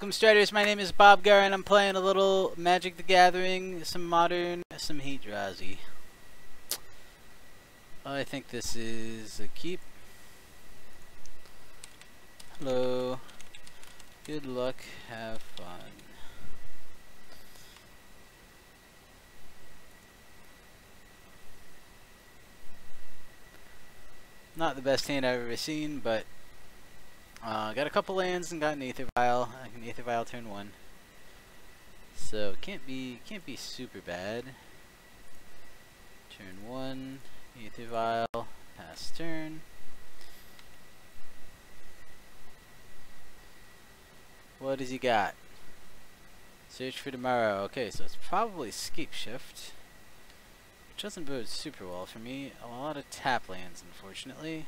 Welcome, Striders. My name is Bob Gar, and I'm playing a little Magic the Gathering, some Modern, some Hatedrazi. I think this is a keep. Hello. Good luck. Have fun. Not the best hand I've ever seen, but got a couple lands and got an Aether Vial. I can Aether Vial turn 1, so can't be super bad. Turn 1, Aether Vial, pass turn. What does he got? Search for tomorrow. Okay, so it's probably Scape Shift, which doesn't bode super well for me. A lot of tap lands, unfortunately.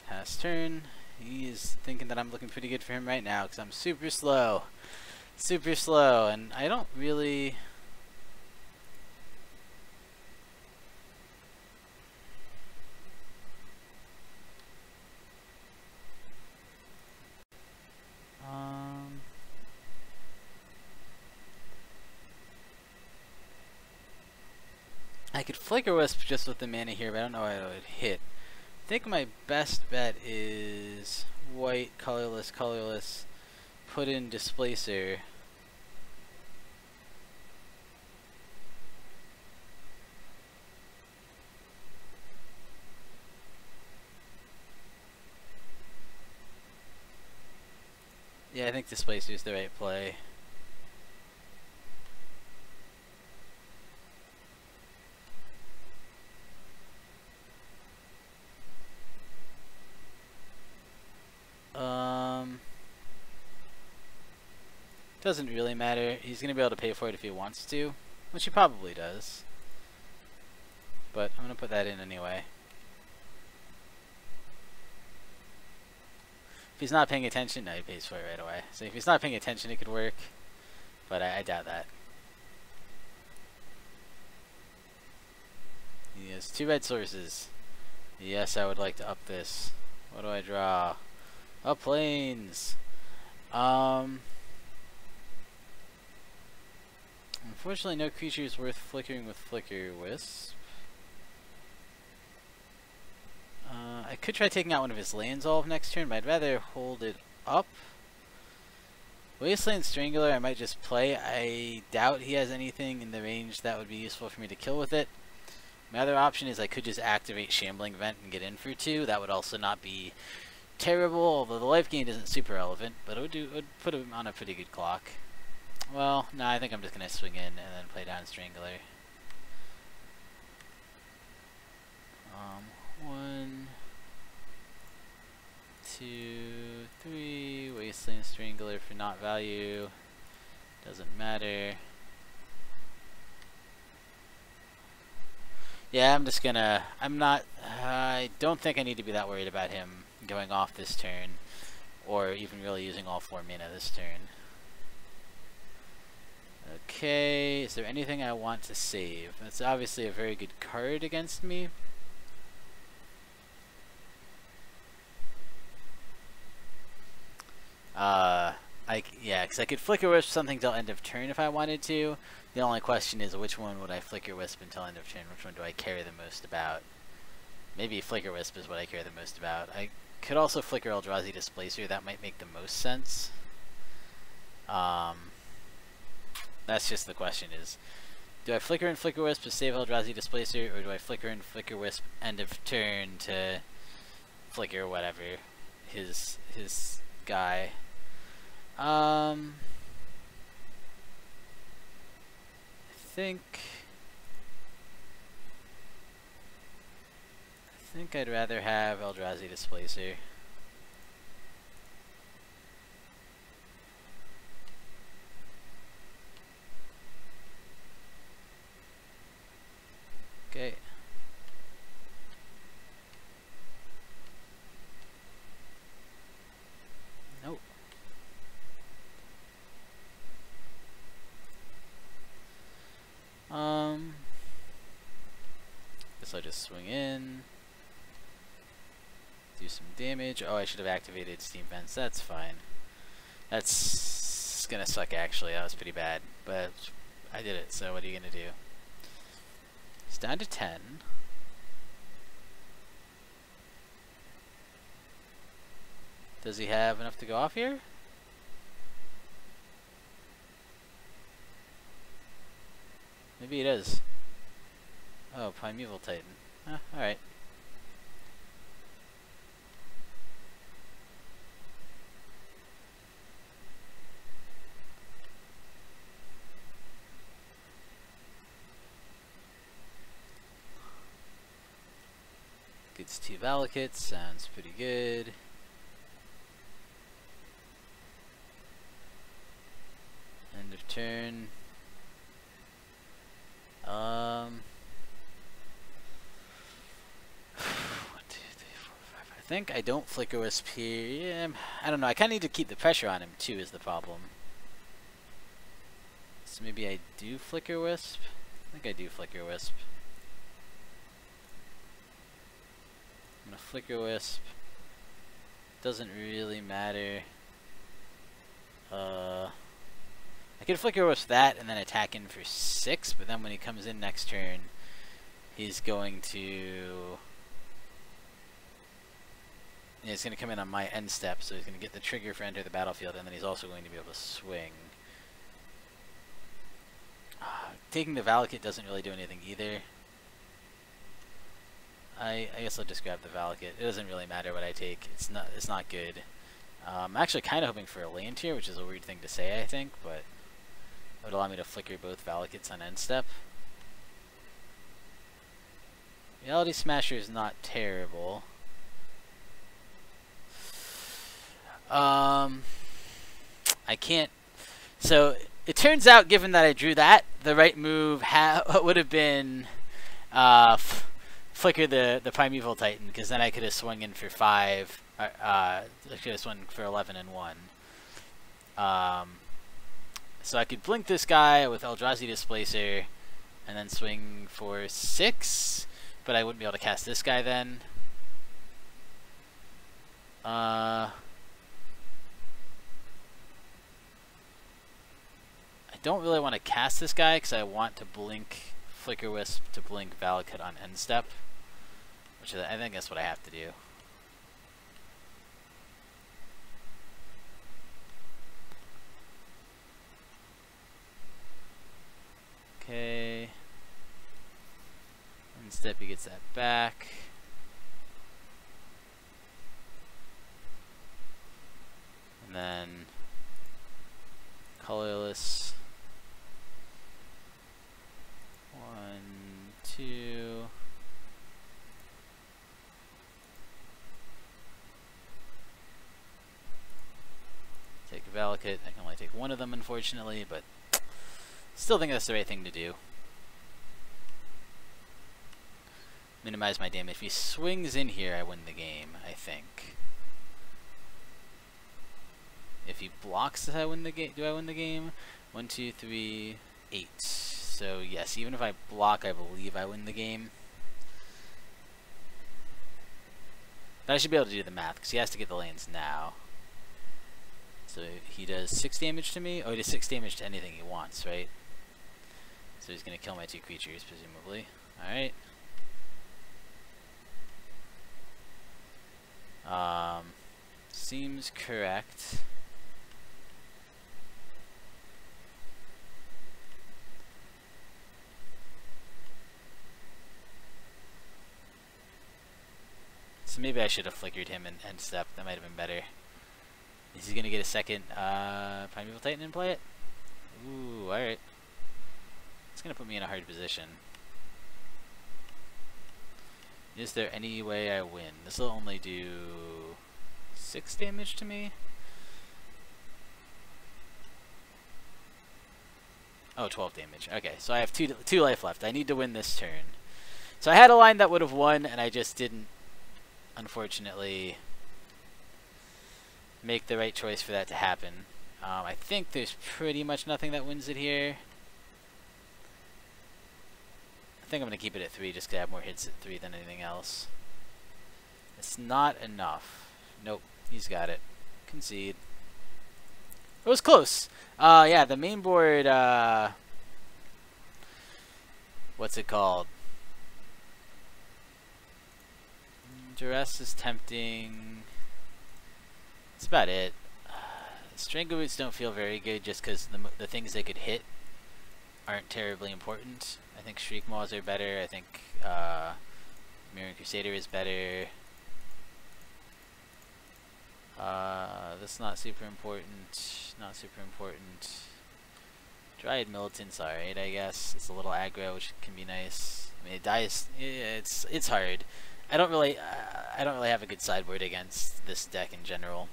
Pass turn. He is thinking that I'm looking pretty good for him right now because I'm super slow. Super slow, and I don't really... I could Flicker Wisp just with the mana here, but I don't know how it would hit. I think my best bet is white, colorless, colorless, put in Displacer. Yeah, I think Displacer is the right play. Doesn't really matter. He's gonna be able to pay for it if he wants to, which he probably does. But I'm gonna put that in anyway. If he's not paying attention, no, he pays for it right away. So if he's not paying attention, it could work, but I doubt that. He has 2 red sources. Yes, I would like to up this. What do I draw? Up lanes. Unfortunately, no creature is worth flickering with Flicker Wisp. I could try taking out one of his lands all of next turn, but I'd rather hold it up. Wasteland Strangler I might just play. I doubt he has anything in the range that would be useful for me to kill with it. My other option is I could just activate Shambling Vent and get in for 2. That would also not be terrible, although the life gain isn't super relevant, but it would put him on a pretty good clock. Well, no, I think I'm just going to swing in and then play down Strangler. 1, 2, 3. Wasteland Strangler for not value. Doesn't matter. Yeah, I'm just gonna... I don't think I need to be that worried about him going off this turn, or even really using all 4 mana this turn. Okay, is there anything I want to save? That's obviously a very good card against me. Yeah, because I could Flicker Wisp something till end of turn if I wanted to. The only question is, which one would I Flicker Wisp until end of turn? Which one do I care the most about? Maybe Flicker Wisp is what I care the most about. I could also Flicker Eldrazi Displacer. That might make the most sense. That's just the question is, do I Flicker and Flicker Wisp to save Eldrazi Displacer, or do I Flicker and Flicker Wisp end of turn to Flicker whatever, his guy? I think I'd rather have Eldrazi Displacer. Okay. Nope. Guess I'll just swing in. Do some damage. Oh, I should have activated Steam Vents. That's fine. That's gonna suck, actually. That was pretty bad, but I did it, so what are you gonna do? It's down to 10. Does he have enough to go off here? Maybe he does. Oh, Primeval Titan. Alright. Gets 2 Valakits, sounds pretty good. End of turn. 1, 2, 3, 4, 5. I think I don't Flicker Wisp here. Yeah, I don't know. I kind of need to keep the pressure on him too, is the problem. So maybe I do Flicker Wisp. I think I do Flicker Wisp. I'm gonna Flicker Wisp. Doesn't really matter. I could Flicker Wisp that and then attack in for 6, but then when he comes in next turn, he's going to... Yeah, he's going to come in on my end step, so he's going to get the trigger for enter the battlefield, and then he's also going to be able to swing. Taking the Valakut doesn't really do anything either. I guess I'll just grab the Valakut. It doesn't really matter what I take. It's not good. I'm actually kind of hoping for a land here, which is a weird thing to say, I think, but it would allow me to flicker both Valakuts on end step. Reality Smasher is not terrible. I can't... So, it turns out, given that I drew that, the right move would have been flicker the Primeval Titan, because then I could have swung in for 5. I could have swung for 11 and 1. So I could blink this guy with Hatedrazi Displacer, and then swing for 6, but I wouldn't be able to cast this guy then. I don't really want to cast this guy because I want to blink Flicker Wisp to blink Valakut on end step, which I think that's what I have to do. Okay. End step, he gets that back. And then colorless. 1, 2. Take a Valakut. I can only take one of them, unfortunately, but still think that's the right thing to do. Minimize my damage. If he swings in here, I win the game, I think. If he blocks, do I win the game? 1, 2, 3, 8. So yes, even if I block, I believe I win the game. But I should be able to do the math, because he has to get the lanes now. So he does 6 damage to me. Oh, he does 6 damage to anything he wants, right? So he's going to kill my 2 creatures, presumably. Alright. Seems correct. So maybe I should have flickered him in end step. That might have been better. Is he going to get a second Primeval Titan and play it? Ooh, alright. It's going to put me in a hard position. Is there any way I win? This will only do 6 damage to me. Oh, 12 damage. Okay, so I have 2 life left. I need to win this turn. So I had a line that would have won, and I just didn't, unfortunately, make the right choice for that to happen. I think there's pretty much nothing that wins it here. I think I'm going to keep it at 3 just because I have more hits at 3 than anything else. It's not enough. Nope, he's got it. Concede. It was close. Yeah, the main board, what's it called? Duress is tempting. That's about it. Strangle Roots don't feel very good just because the things they could hit aren't terribly important. I think Shriek Maws are better. I think Mirror Crusader is better. That's not super important. Not super important. Dryad Militant's alright, I guess. It's a little aggro, which can be nice. I mean, it dies. It's hard. I don't really have a good sideboard against this deck in general.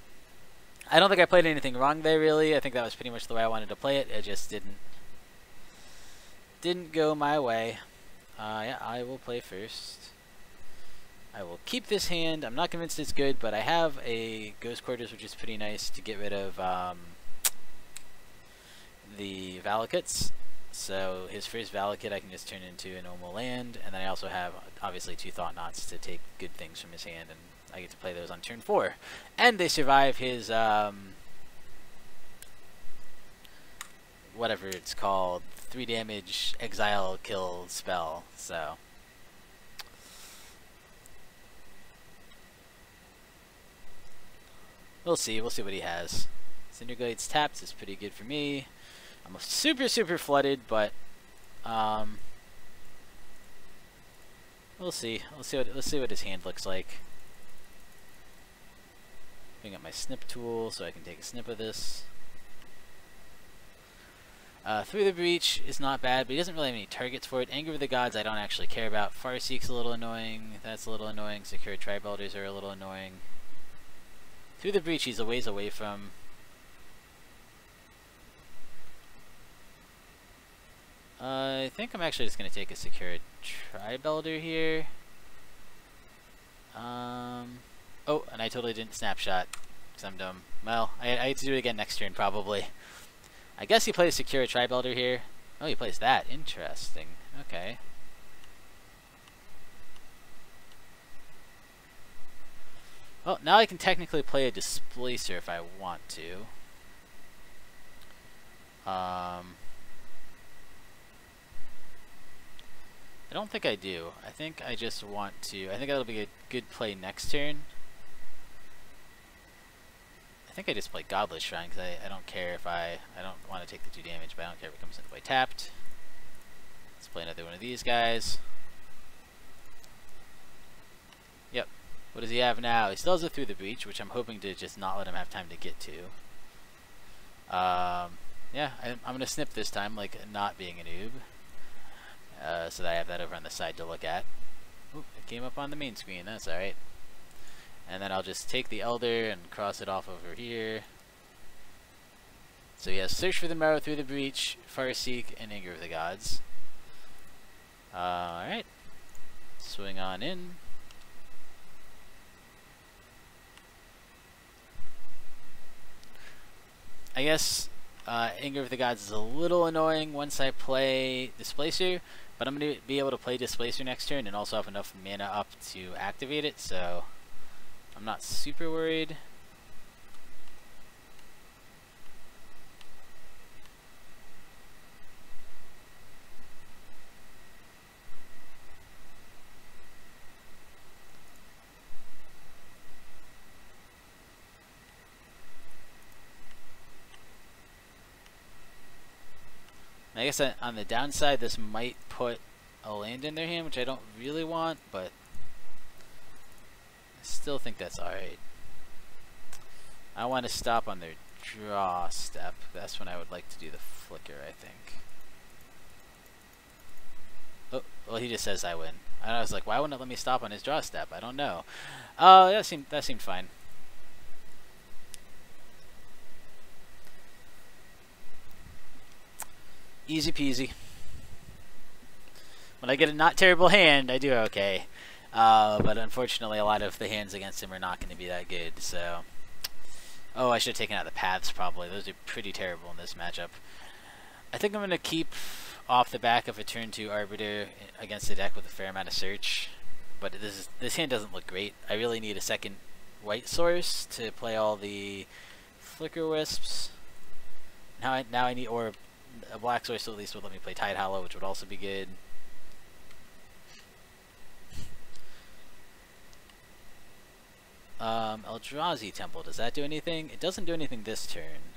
I don't think I played anything wrong there, really. I think that was pretty much the way I wanted to play it. It just didn't go my way. Yeah, I will play first. I will keep this hand. I'm not convinced it's good, but I have a Ghost Quarters, which is pretty nice to get rid of the Valakuts. So his first Valakut I can just turn into a normal land, and then I also have, obviously, 2 Thought Knots to take good things from his hand, and I get to play those on turn 4. And they survive his, whatever it's called, 3 damage exile kill spell, so. We'll see what he has. Cinderglade's tapped is pretty good for me. I'm super flooded, but we'll see. Let's see what his hand looks like. Bring up my snip tool so I can take a snip of this. Through the Breach is not bad, but he doesn't really have any targets for it. Anger of the Gods I don't actually care about. Farseek's a little annoying. That's a little annoying. Secure Tri-Belders are a little annoying. Through the Breach he's a ways away from. I think I'm actually just going to take a Secure Tri-Belder here. Oh, and I totally didn't snapshot, because I'm dumb. Well, I have to do it again next turn, probably. I guess he plays Secure Tri-Belder here. Oh, he plays that. Interesting. Okay. Well, now I can technically play a Displacer if I want to. I don't think I do. I think I just want to. I think that'll be a good play next turn. I think I just play Godless Shrine because I don't care if I don't want to take the 2 damage, but I don't care if it comes into play tapped. Let's play another one of these guys. Yep. What does he have now? He still has a Through the Breach, which I'm hoping to just not let him have time to get to. Yeah, I'm going to snip this time, like not being a noob. So that I have that over on the side to look at. Oop, it came up on the main screen, that's alright. And then I'll just take the Elder and cross it off over here. So he has Search for the Marrow, Through the Breach, Farseek, and Anger of the Gods. Alright. Swing on in. I guess Anger of the Gods is a little annoying once I play Displacer, but I'm going to be able to play Displacer next turn and also have enough mana up to activate it, so I'm not super worried. I guess on the downside, this might put a land in their hand, which I don't really want, but I still think that's alright. I want to stop on their draw step. That's when I would like to do the flicker, I think. Oh, well, he just says I win. And I was like, why wouldn't it let me stop on his draw step? I don't know. That seemed fine. Easy peasy. When I get a not terrible hand, I do okay. But unfortunately, a lot of the hands against him are not going to be that good, so. Oh, I should have taken out the paths, probably. Those are pretty terrible in this matchup. I think I'm going to keep off the back of a turn 2 Arbiter against a deck with a fair amount of search. But this hand doesn't look great. I really need a second white source to play all the Flicker Wisps. Now I need, or a black source at least would let me play Tide Hollow, which would also be good. Eldrazi Temple, does that do anything? It doesn't do anything this turn.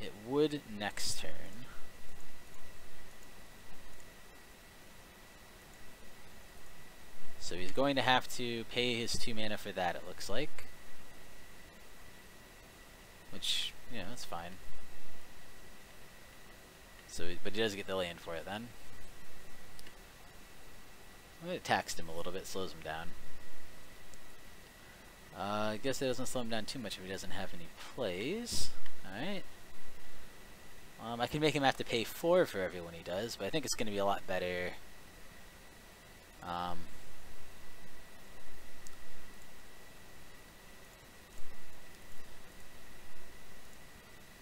It would next turn. So he's going to have to pay his 2 mana for that, it looks like. Which, yeah, that's fine. So, but he does get the land for it then. It taxed him a little bit, slows him down. I guess it doesn't slow him down too much if he doesn't have any plays. Alright. I can make him have to pay 4 for every one he does, but I think it's going to be a lot better.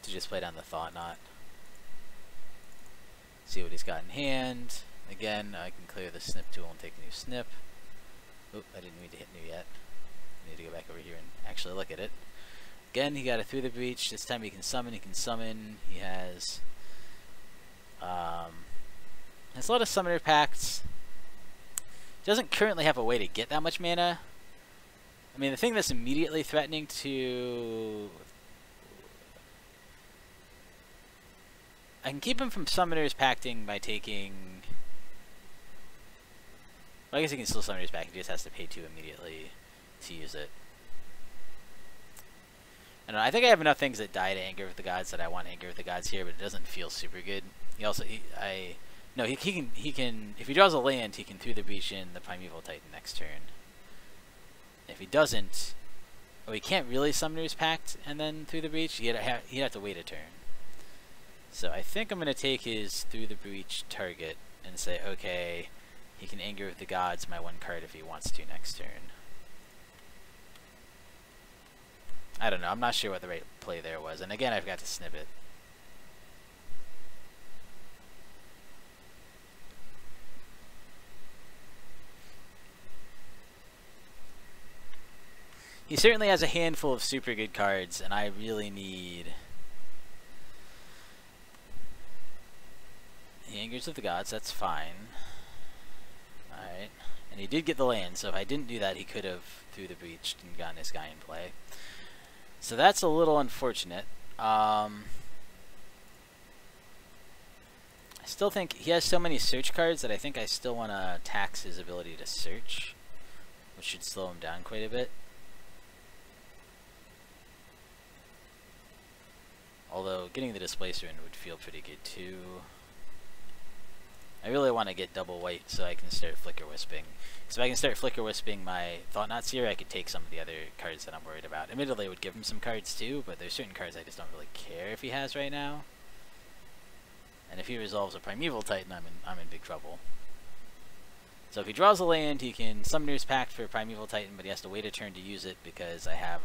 To just play down the Thought Knot. See what he's got in hand. Again, I can clear the snip tool and take a new snip. Oop, I didn't need to hit new yet. I need to go back over here and actually look at it. Again, he got it through the breach. This time he can summon. He has a lot of summoner pacts. Doesn't currently have a way to get that much mana. I mean, the thing that's immediately threatening to... I can keep him from Summoner's Pacting by taking... Well, I guess he can still Summoner's Pact, he just has to pay 2 immediately to use it. I don't know, I think I have enough things that die to Anger of the Gods that I want Anger of the Gods here, but it doesn't feel super good. He also, he can, if he draws a land, he can Through the Breach in the Primeval Titan next turn. If he doesn't, he can't really Summoner's Pact and then Through the Breach, he'd have to wait a turn. So I think I'm going to take his Through the Breach target and say, okay, he can Anger of the Gods my 1 card if he wants to next turn. I don't know, I'm not sure what the right play there was. And again, I've got to snip it. He certainly has a handful of super good cards, and I really need... He Angers of the Gods, that's fine. Alright. And he did get the land, so if I didn't do that, he could have Through the Breach and gotten his guy in play. So that's a little unfortunate. I still think he has so many search cards that I think I still want to tax his ability to search, which should slow him down quite a bit. Although getting the Displacer in would feel pretty good too. I really want to get double white so I can start Flicker Wisping. So if I can start Flicker Wisping my Thought Knots here, I could take some of the other cards that I'm worried about. Admittedly, I would give him some cards too, but there's certain cards I just don't really care if he has right now. And if he resolves a Primeval Titan, I'm in big trouble. So if he draws a land, he can Summoner's Pact for Primeval Titan, but he has to wait a turn to use it because I have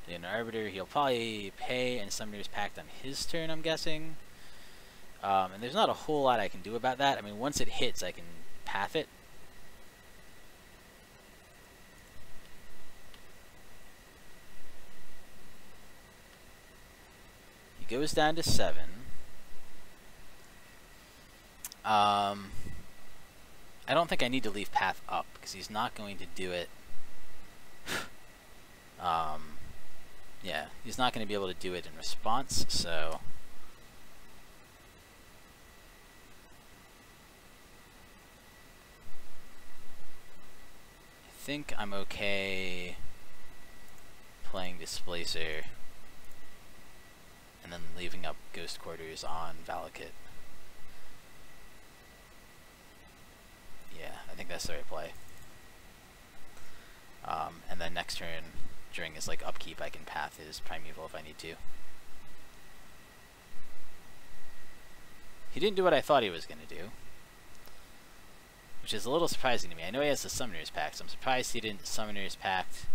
an Arbiter. He'll probably pay and Summoner's Pact on his turn, I'm guessing. And there's not a whole lot I can do about that. I mean, once it hits, I can path it. He goes down to 7. I don't think I need to leave path up, because he's not going to do it. Yeah, he's not going to be able to do it in response, so... I think I'm okay playing Displacer and then leaving up Ghost Quarters on Valakut. Yeah, I think that's the right play. And then next turn, during his upkeep, I can path his Primeval if I need to. He didn't do what I thought he was going to do, which is a little surprising to me. I know he has the Summoner's Pact, so I'm surprised he didn't Summoner's Pact.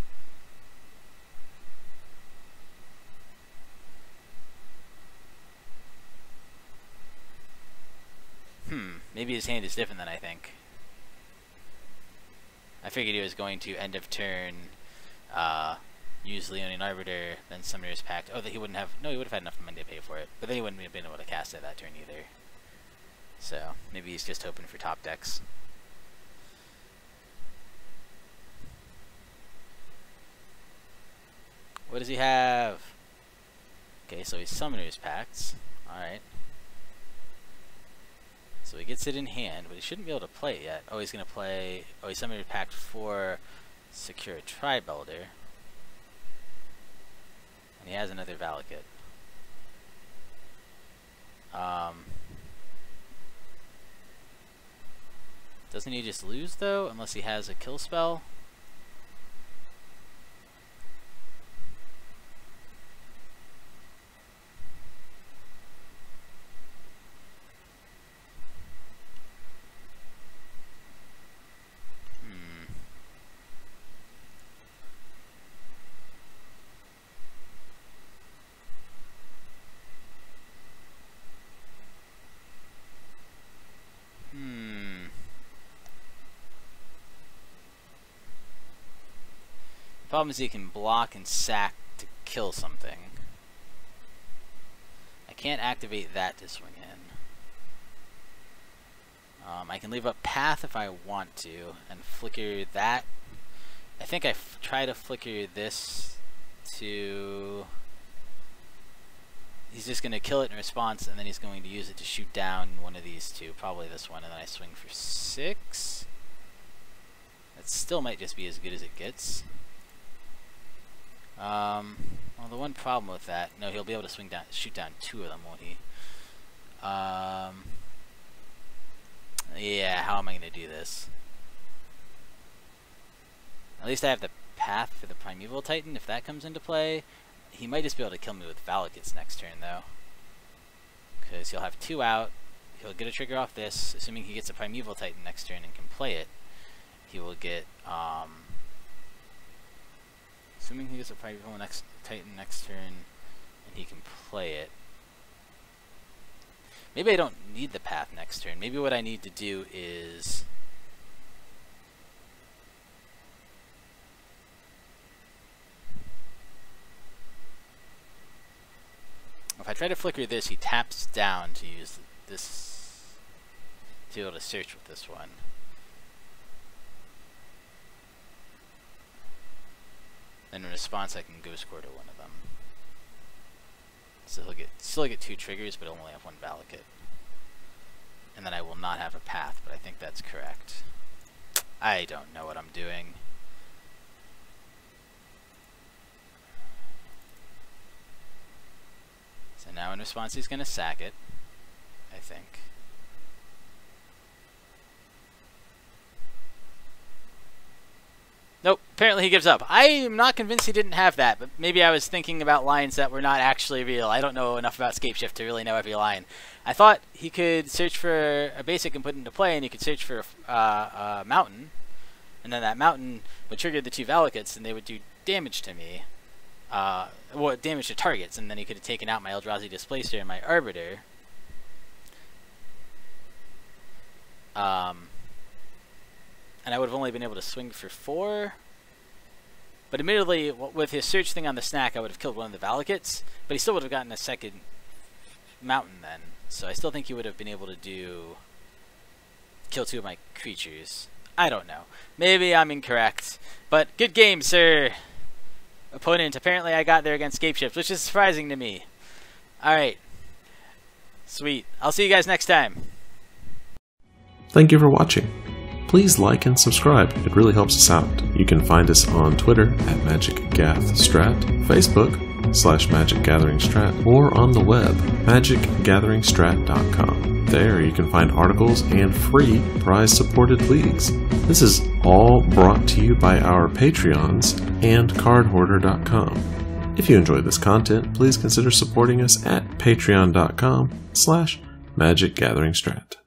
Maybe his hand is different than I think. I figured he was going to end of turn usually only an Arbiter, then Summoner's Pact. Oh, that he wouldn't have. No, he would have had enough money to pay for it, but then he wouldn't have been able to cast it that turn either. So maybe he's just hoping for top decks. What does he have? Okay, so he Summoner's Pacts. Alright. So he gets it in hand, but he shouldn't be able to play it yet. Oh, he's going to play... Oh, he Summoner's Pact for Secure Tri-Belder. And he has another Valakut. Doesn't he just lose, though? Unless he has a kill spell? Problem is he can block and sack to kill something. I can't activate that to swing in. I can leave up Path if I want to, and flicker that. I think I try to flicker this to... He's just going to kill it in response, and then he's going to use it to shoot down one of these two, probably this one, and then I swing for 6. That still might just be as good as it gets. Well, the one problem with that, no, he'll be able to swing down, shoot down 2 of them, won't he? Yeah, how am I going to do this? At least I have the Path for the Primeval Titan, if that comes into play. He might just be able to kill me with Valakuts next turn, though. Because he'll have 2 out, he'll get a trigger off this, assuming he gets a Primeval Titan next turn and can play it. He will get, assuming he gets a Primeval Titan next turn, and he can play it. Maybe I don't need the Path next turn. Maybe what I need to do is... If I try to flicker this, he taps down to use this, to be able to search with this one. Then in response, I can Ghost Quarter one of them. So he'll still get 2 triggers, but he'll only have 1 Valakut. And then I will not have a Path, but I think that's correct. I don't know what I'm doing. So now in response, he's going to sack it, I think. Nope, apparently he gives up. I am not convinced he didn't have that, but maybe I was thinking about lines that were not actually real. I don't know enough about Scapeshift to really know every line. I thought he could search for a basic and put it into play, and he could search for a mountain, and then that mountain would trigger the 2 Valakuts, and they would do damage to me. Well, damage to targets, and then he could have taken out my Eldrazi Displacer and my Arbiter. And I would have only been able to swing for 4. But admittedly, with his search thing on the snack, I would have killed one of the Valakuts, but he still would have gotten a second mountain then. So I still think he would have been able to kill 2 of my creatures. I don't know. Maybe I'm incorrect. But good game, sir! Opponent. Apparently I got there against Scapeshift, which is surprising to me. Alright. Sweet. I'll see you guys next time. Thank you for watching. Please like and subscribe, it really helps us out. You can find us on Twitter at MagicGathStrat, Facebook /MagicGatheringStrat, or on the web, magicgatheringstrat.com. There you can find articles and free prize-supported leagues. This is all brought to you by our Patreons and cardhoarder.com. If you enjoyed this content, please consider supporting us at patreon.com/MagicGatheringStrat.